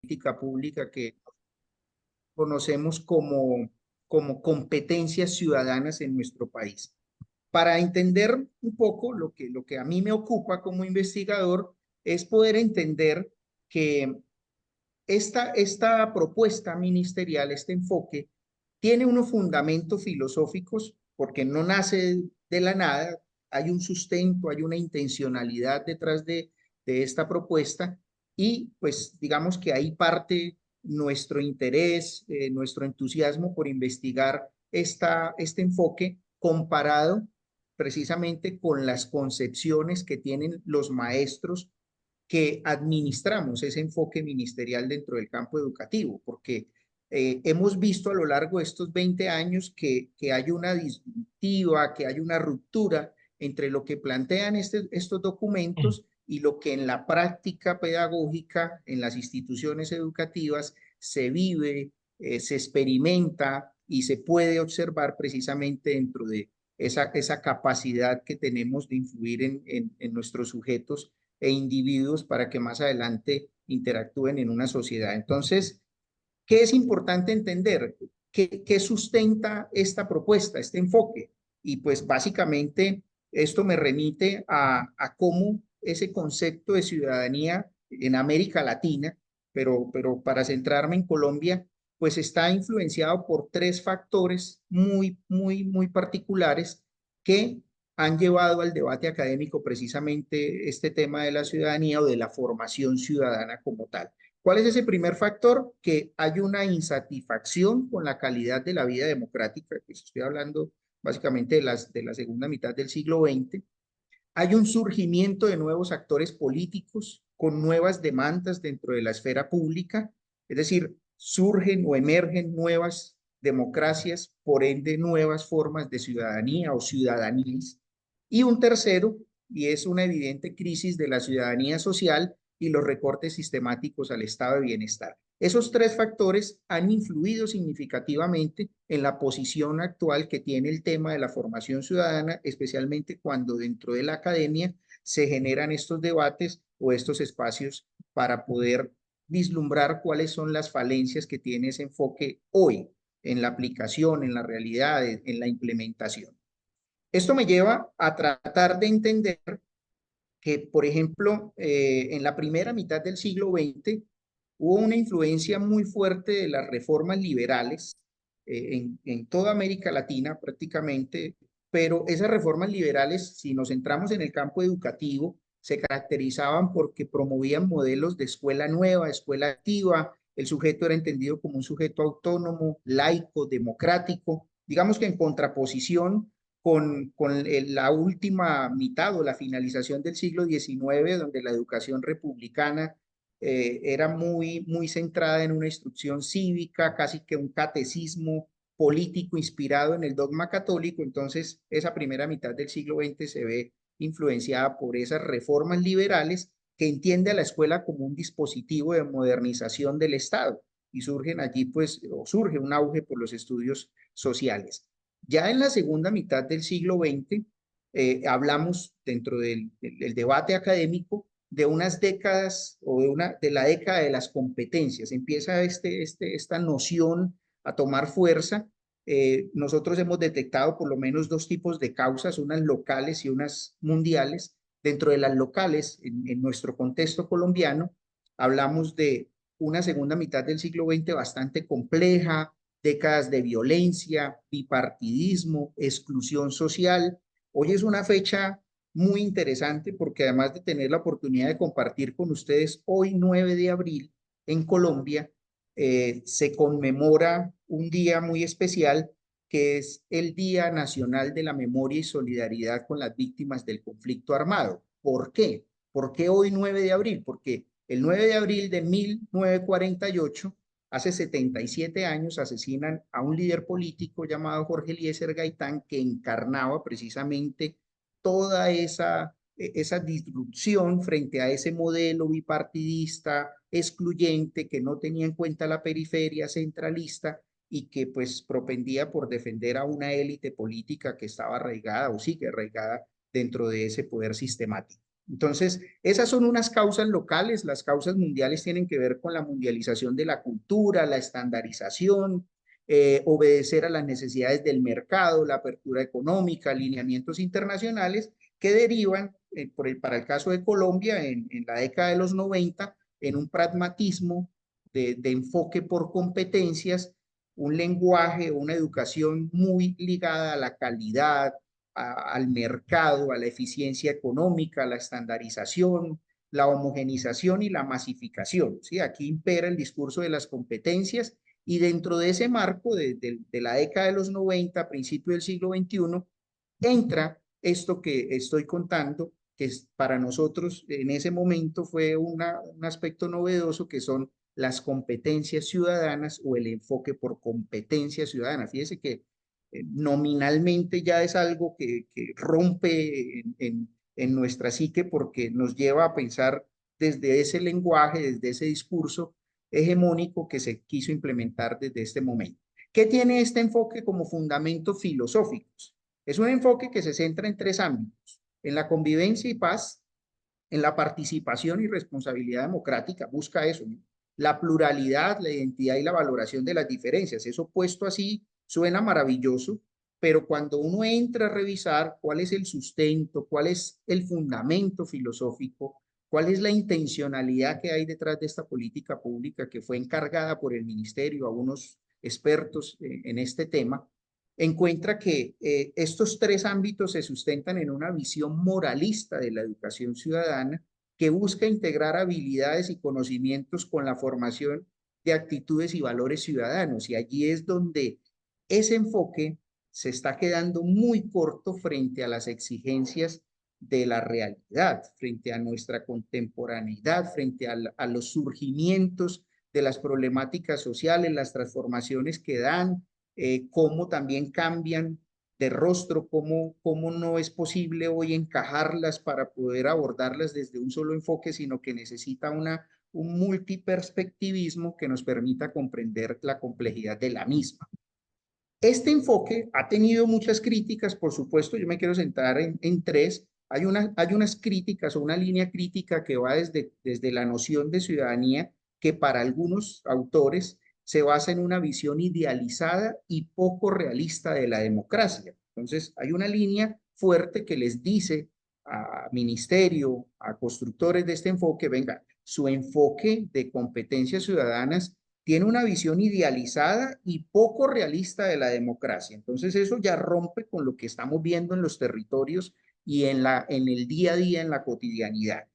política pública que conocemos como competencias ciudadanas en nuestro país. Para entender un poco lo que a mí me ocupa como investigador es poder entender que esta propuesta ministerial, este enfoque, tiene unos fundamentos filosóficos porque no nace de la nada, hay un sustento, hay una intencionalidad detrás de esta propuesta y pues digamos que ahí parte nuestro interés, nuestro entusiasmo por investigar este enfoque comparado precisamente con las concepciones que tienen los maestros que administramos ese enfoque ministerial dentro del campo educativo, porque hemos visto a lo largo de estos 20 años que hay una disyuntiva, que hay una ruptura entre lo que plantean estos documentos y lo que en la práctica pedagógica, en las instituciones educativas, se vive, se experimenta y se puede observar precisamente dentro de esa capacidad que tenemos de influir en nuestros sujetos e individuos para que más adelante interactúen en una sociedad. Entonces, ¿qué es importante entender? ¿Qué sustenta esta propuesta, este enfoque? Y pues básicamente esto me remite a cómo ese concepto de ciudadanía en América Latina, pero para centrarme en Colombia, pues está influenciado por tres factores muy particulares que han llevado al debate académico precisamente este tema de la ciudadanía o de la formación ciudadana como tal. ¿Cuál es ese primer factor? Que hay una insatisfacción con la calidad de la vida democrática, pues estoy hablando básicamente de la segunda mitad del siglo XX. Hay un surgimiento de nuevos actores políticos con nuevas demandas dentro de la esfera pública, es decir, surgen o emergen nuevas democracias, por ende nuevas formas de ciudadanía o ciudadanías. Y un tercero, y es una evidente crisis de la ciudadanía social y los recortes sistemáticos al estado de bienestar. Esos tres factores han influido significativamente en la posición actual que tiene el tema de la formación ciudadana, especialmente cuando dentro de la academia se generan estos debates o estos espacios para poder vislumbrar cuáles son las falencias que tiene ese enfoque hoy en la aplicación, en la realidad, en la implementación. Esto me lleva a tratar de entender que, por ejemplo, en la primera mitad del siglo XX hubo una influencia muy fuerte de las reformas liberales en toda América Latina prácticamente, pero esas reformas liberales, si nos centramos en el campo educativo, se caracterizaban porque promovían modelos de escuela nueva, escuela activa, el sujeto era entendido como un sujeto autónomo, laico, democrático, digamos que en contraposición con la última mitad o la finalización del siglo XIX, donde la educación republicana era muy centrada en una instrucción cívica, casi que un catecismo político inspirado en el dogma católico. Entonces, esa primera mitad del siglo XX se ve influenciada por esas reformas liberales que entiende a la escuela como un dispositivo de modernización del Estado y surgen allí, pues, o surge un auge por los estudios sociales. Ya en la segunda mitad del siglo XX, hablamos dentro del debate académico de unas décadas o de la década de las competencias. Empieza esta noción a tomar fuerza. Nosotros hemos detectado por lo menos dos tipos de causas, unas locales y unas mundiales. Dentro de las locales, en nuestro contexto colombiano, hablamos de una segunda mitad del siglo XX bastante compleja, décadas de violencia, bipartidismo, exclusión social. Hoy es una fecha muy interesante porque además de tener la oportunidad de compartir con ustedes, hoy 9 de abril en Colombia se conmemora un día muy especial que es el Día Nacional de la Memoria y Solidaridad con las Víctimas del Conflicto Armado. ¿Por qué? ¿Por qué hoy 9 de abril? Porque el 9 de abril de 1948, hace 77 años, asesinan a un líder político llamado Jorge Eliezer Gaitán, que encarnaba precisamente toda esa disrupción frente a ese modelo bipartidista, excluyente, que no tenía en cuenta la periferia centralista y que pues propendía por defender a una élite política que estaba arraigada o sigue arraigada dentro de ese poder sistemático. Entonces, esas son unas causas locales. Las causas mundiales tienen que ver con la mundialización de la cultura, la estandarización, obedecer a las necesidades del mercado, la apertura económica, alineamientos internacionales que derivan, para el caso de Colombia, en la década de los 90, en un pragmatismo de enfoque por competencias, un lenguaje, una educación muy ligada a la calidad, al mercado, a la eficiencia económica, a la estandarización, la homogenización y la masificación. ¿Sí? Aquí impera el discurso de las competencias y dentro de ese marco de la década de los 90, principio del siglo XXI, entra esto que estoy contando, que es, para nosotros en ese momento fue un aspecto novedoso, que son las competencias ciudadanas o el enfoque por competencia ciudadana. Fíjese que nominalmente ya es algo que rompe en nuestra psique porque nos lleva a pensar desde ese lenguaje, desde ese discurso hegemónico que se quiso implementar desde este momento. ¿Qué tiene este enfoque como fundamentos filosóficos? Es un enfoque que se centra en tres ámbitos: en la convivencia y paz, en la participación y responsabilidad democrática, busca eso, ¿no? La pluralidad, la identidad y la valoración de las diferencias. Eso puesto así suena maravilloso, pero cuando uno entra a revisar cuál es el sustento, cuál es el fundamento filosófico, cuál es la intencionalidad que hay detrás de esta política pública que fue encargada por el ministerio a unos expertos en este tema, encuentra que estos tres ámbitos se sustentan en una visión moralista de la educación ciudadana que busca integrar habilidades y conocimientos con la formación de actitudes y valores ciudadanos. Y allí es donde ese enfoque se está quedando muy corto frente a las exigencias de la realidad, frente a nuestra contemporaneidad, frente a los surgimientos de las problemáticas sociales, las transformaciones que dan, cómo también cambian de rostro, cómo no es posible hoy encajarlas para poder abordarlas desde un solo enfoque, sino que necesita un multiperspectivismo que nos permita comprender la complejidad de la misma. Este enfoque ha tenido muchas críticas, por supuesto. Yo me quiero centrar en tres. Hay unas críticas o una línea crítica que va desde la noción de ciudadanía, que para algunos autores se basa en una visión idealizada y poco realista de la democracia. Entonces, hay una línea fuerte que les dice a ministerio, a constructores de este enfoque: venga, su enfoque de competencias ciudadanas tiene una visión idealizada y poco realista de la democracia. Entonces eso ya rompe con lo que estamos viendo en los territorios y en el día a día, en la cotidianidad.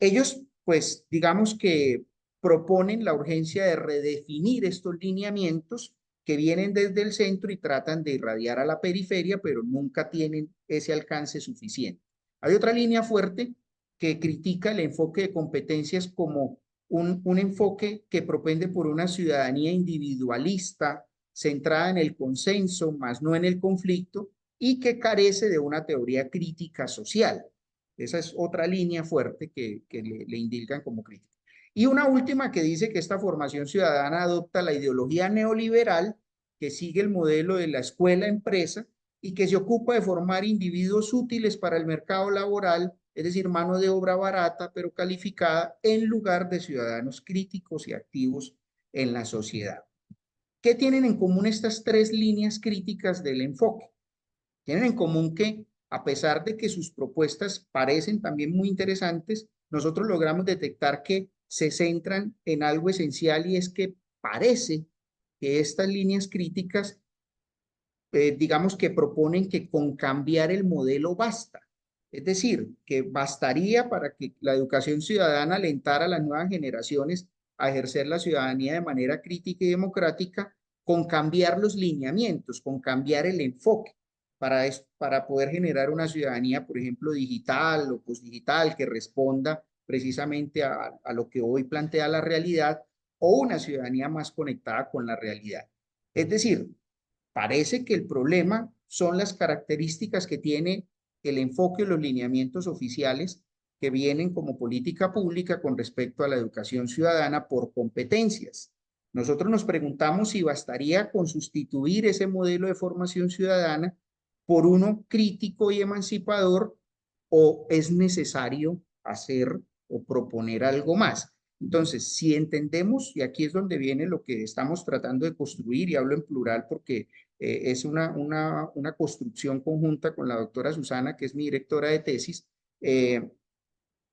Ellos, pues, digamos que proponen la urgencia de redefinir estos lineamientos que vienen desde el centro y tratan de irradiar a la periferia, pero nunca tienen ese alcance suficiente. Hay otra línea fuerte que critica el enfoque de competencias como un enfoque que propende por una ciudadanía individualista, centrada en el consenso, más no en el conflicto, y que carece de una teoría crítica social. Esa es otra línea fuerte que le indican como crítica. Y una última que dice que esta formación ciudadana adopta la ideología neoliberal que sigue el modelo de la escuela-empresa y que se ocupa de formar individuos útiles para el mercado laboral, es decir, mano de obra barata pero calificada, en lugar de ciudadanos críticos y activos en la sociedad. ¿Qué tienen en común estas tres líneas críticas del enfoque? Tienen en común que, a pesar de que sus propuestas parecen también muy interesantes, nosotros logramos detectar que se centran en algo esencial, y es que parece que estas líneas críticas, digamos que proponen que con cambiar el modelo basta. Es decir, que bastaría para que la educación ciudadana alentara a las nuevas generaciones a ejercer la ciudadanía de manera crítica y democrática, con cambiar los lineamientos, con cambiar el enfoque para poder generar una ciudadanía, por ejemplo, digital o postdigital, que responda precisamente a lo que hoy plantea la realidad, o una ciudadanía más conectada con la realidad. Es decir, parece que el problema son las características que tiene el enfoque y los lineamientos oficiales que vienen como política pública con respecto a la educación ciudadana por competencias. Nosotros nos preguntamos si bastaría con sustituir ese modelo de formación ciudadana por uno crítico y emancipador, o es necesario hacer o proponer algo más. Entonces, si entendemos, y aquí es donde viene lo que estamos tratando de construir, y hablo en plural porque es una construcción conjunta con la doctora Susana, que es mi directora de tesis,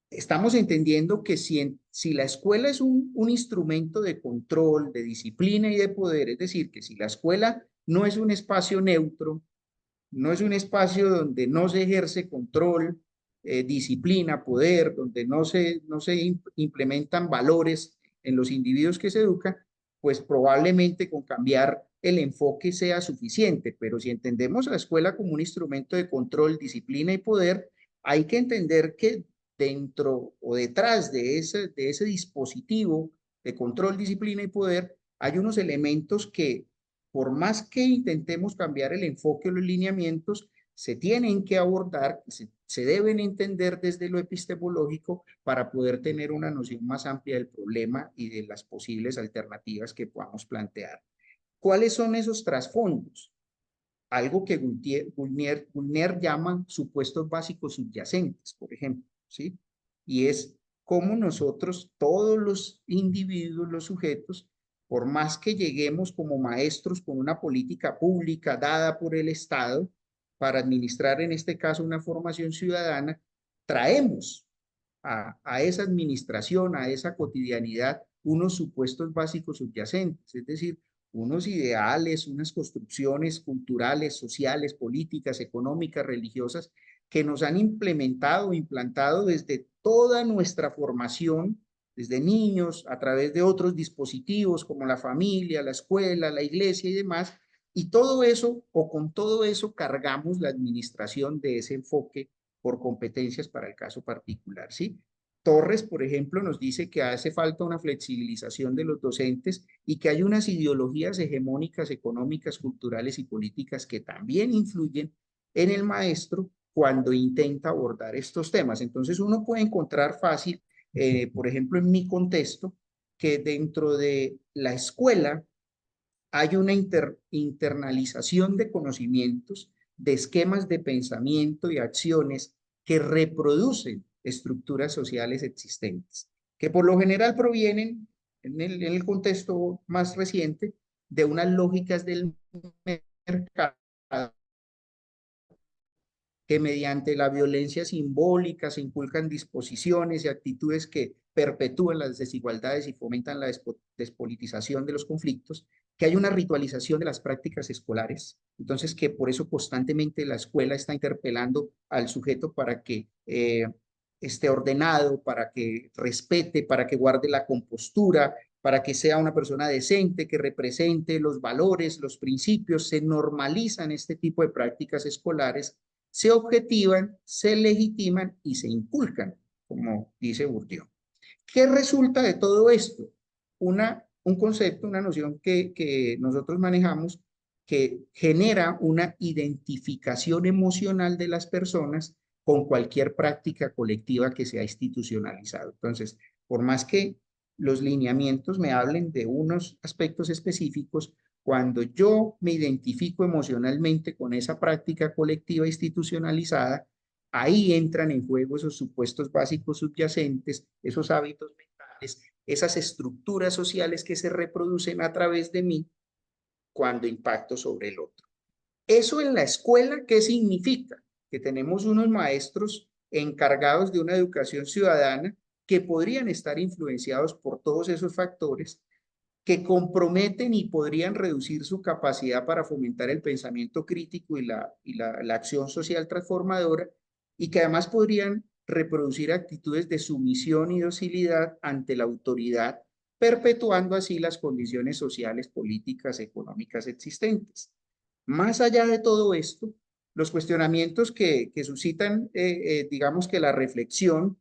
estamos entendiendo que si la escuela es un instrumento de control, de disciplina y de poder, es decir, que si la escuela no es un espacio neutro, no es un espacio donde no se ejerce control, disciplina, poder, donde no se implementan valores en los individuos que se educan, pues probablemente con cambiar el enfoque sea suficiente. Pero si entendemos a la escuela como un instrumento de control, disciplina y poder, hay que entender que dentro o detrás de ese dispositivo de control, disciplina y poder, hay unos elementos que por más que intentemos cambiar el enfoque o los lineamientos, se tienen que abordar, se deben entender desde lo epistemológico para poder tener una noción más amplia del problema y de las posibles alternativas que podamos plantear. ¿Cuáles son esos trasfondos? Algo que Gulnier llama supuestos básicos subyacentes, por ejemplo, ¿sí? Y es cómo nosotros, todos los individuos, los sujetos, por más que lleguemos como maestros con una política pública dada por el Estado para administrar, en este caso, una formación ciudadana, traemos a esa administración, a esa cotidianidad, unos supuestos básicos subyacentes, es decir, unos ideales, unas construcciones culturales, sociales, políticas, económicas, religiosas, que nos han implementado, implantado desde toda nuestra formación, desde niños, a través de otros dispositivos como la familia, la escuela, la iglesia y demás, y todo eso, o con todo eso, cargamos la administración de ese enfoque por competencias para el caso particular, ¿sí? Torres, por ejemplo, nos dice que hace falta una flexibilización de los docentes y que hay unas ideologías hegemónicas económicas, culturales y políticas que también influyen en el maestro cuando intenta abordar estos temas. Entonces uno puede encontrar fácil, por ejemplo, en mi contexto, que dentro de la escuela hay una internalización de conocimientos, de esquemas de pensamiento y acciones que reproducen estructuras sociales existentes, que por lo general provienen, en el contexto más reciente, de unas lógicas del mercado que mediante la violencia simbólica se inculcan disposiciones y actitudes que perpetúan las desigualdades y fomentan la despolitización de los conflictos, que hay una ritualización de las prácticas escolares, entonces que por eso constantemente la escuela está interpelando al sujeto para que esté ordenado, para que respete, para que guarde la compostura, para que sea una persona decente, que represente los valores, los principios, se normalizan este tipo de prácticas escolares, se objetivan, se legitiman y se inculcan, como dice Bourdieu. ¿Qué resulta de todo esto? Un concepto, una noción que nosotros manejamos que genera una identificación emocional de las personas con cualquier práctica colectiva que sea institucionalizada. Entonces, por más que los lineamientos me hablen de unos aspectos específicos, cuando yo me identifico emocionalmente con esa práctica colectiva institucionalizada, ahí entran en juego esos supuestos básicos subyacentes, esos hábitos mentales, esas estructuras sociales que se reproducen a través de mí cuando impacto sobre el otro. Eso en la escuela, ¿qué significa? Que tenemos unos maestros encargados de una educación ciudadana que podrían estar influenciados por todos esos factores que comprometen y podrían reducir su capacidad para fomentar el pensamiento crítico y la acción social transformadora, y que además podrían reproducir actitudes de sumisión y docilidad ante la autoridad, perpetuando así las condiciones sociales, políticas, económicas existentes. Más allá de todo esto, los cuestionamientos que suscitan, digamos que la reflexión,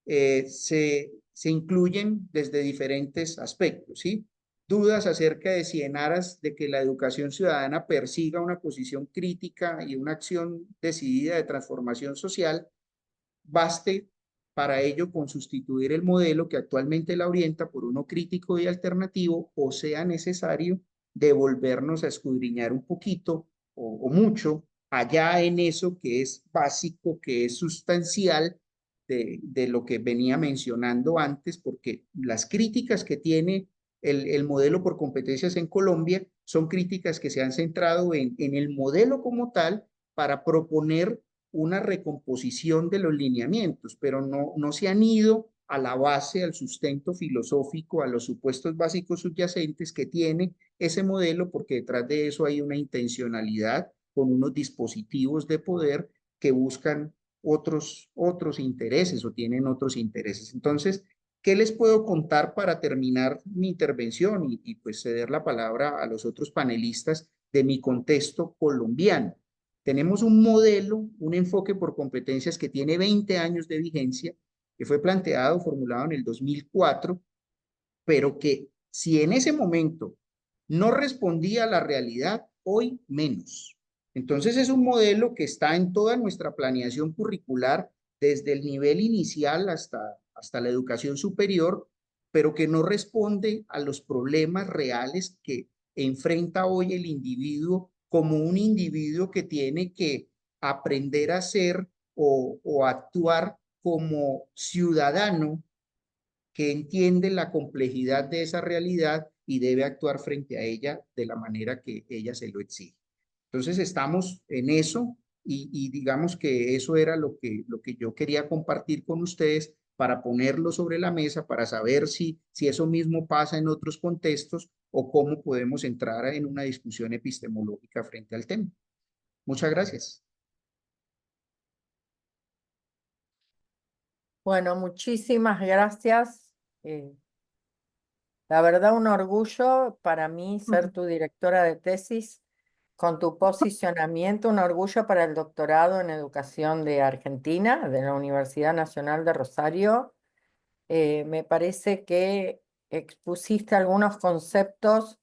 se incluyen desde diferentes aspectos, ¿sí? Dudas acerca de si en aras de que la educación ciudadana persiga una posición crítica y una acción decidida de transformación social, baste para ello con sustituir el modelo que actualmente la orienta por uno crítico y alternativo, o sea necesario devolvernos a escudriñar un poquito o mucho allá en eso que es básico, que es sustancial de lo que venía mencionando antes, porque las críticas que tiene el modelo por competencias en Colombia son críticas que se han centrado en el modelo como tal para proponer una recomposición de los lineamientos, pero no se han ido a la base, al sustento filosófico, a los supuestos básicos subyacentes que tiene ese modelo, porque detrás de eso hay una intencionalidad con unos dispositivos de poder que buscan otros intereses o tienen otros intereses. Entonces, ¿qué les puedo contar para terminar mi intervención y pues ceder la palabra a los otros panelistas de mi contexto colombiano? Tenemos un modelo, un enfoque por competencias que tiene 20 años de vigencia, que fue planteado, formulado en el 2004, pero que si en ese momento no respondía a la realidad, hoy menos. Entonces es un modelo que está en toda nuestra planeación curricular, desde el nivel inicial hasta la educación superior, pero que no responde a los problemas reales que enfrenta hoy el individuo como un individuo que tiene que aprender a ser o actuar como ciudadano que entiende la complejidad de esa realidad y debe actuar frente a ella de la manera que ella se lo exige. Entonces estamos en eso y digamos que eso era lo que yo quería compartir con ustedes para ponerlo sobre la mesa, para saber si eso mismo pasa en otros contextos o cómo podemos entrar en una discusión epistemológica frente al tema. Muchas gracias. Bueno, muchísimas gracias. Eh, la verdad, un orgullo para mí ser tu directora de tesis con tu posicionamiento, un orgullo para el doctorado en educación de Argentina, de la Universidad Nacional de Rosario. Me parece que expusiste algunos conceptos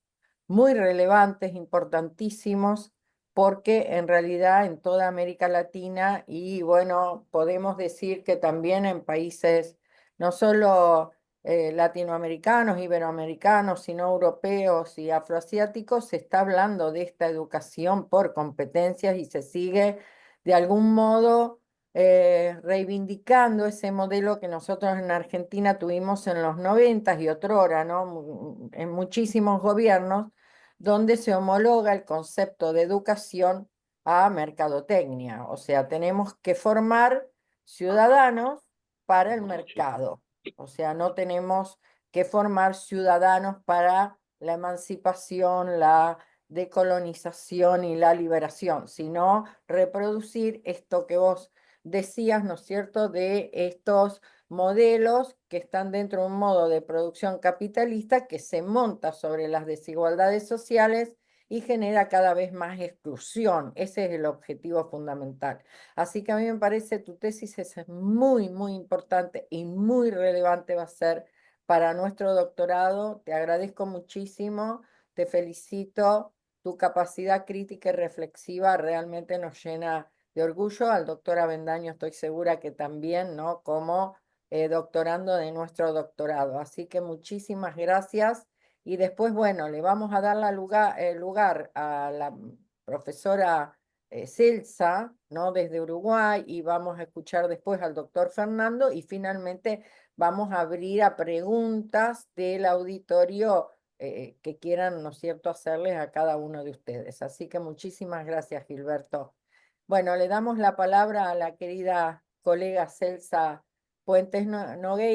muy relevantes, importantísimos, porque en realidad en toda América Latina y bueno, podemos decir que también en países no solo latinoamericanos, iberoamericanos, sino europeos y afroasiáticos, se está hablando de esta educación por competencias y se sigue de algún modo reivindicando ese modelo que nosotros en Argentina tuvimos en los 90 y otrora, ¿no? En muchísimos gobiernos, donde se homologa el concepto de educación a mercadotecnia. O sea, tenemos que formar ciudadanos para el mercado. O sea, no tenemos que formar ciudadanos para la emancipación, la decolonización y la liberación, sino reproducir esto que vos decías, ¿no es cierto?, de estos modelos que están dentro de un modo de producción capitalista que se monta sobre las desigualdades sociales y genera cada vez más exclusión. Ese es el objetivo fundamental. Así que a mí me parece tu tesis es muy, muy importante y muy relevante va a ser para nuestro doctorado. Te agradezco muchísimo, te felicito. Tu capacidad crítica y reflexiva realmente nos llena de orgullo. Al doctor Avendaño estoy segura que también, ¿no? Como doctorando de nuestro doctorado. Así que muchísimas gracias. Y después, bueno, le vamos a dar lugar a la profesora Celsa, ¿no? Desde Uruguay, y vamos a escuchar después al doctor Fernando y finalmente vamos a abrir a preguntas del auditorio que quieran, ¿no es cierto?, hacerles a cada uno de ustedes. Así que muchísimas gracias, Gilberto. Bueno, le damos la palabra a la querida colega Celsa Puentes Nogueira.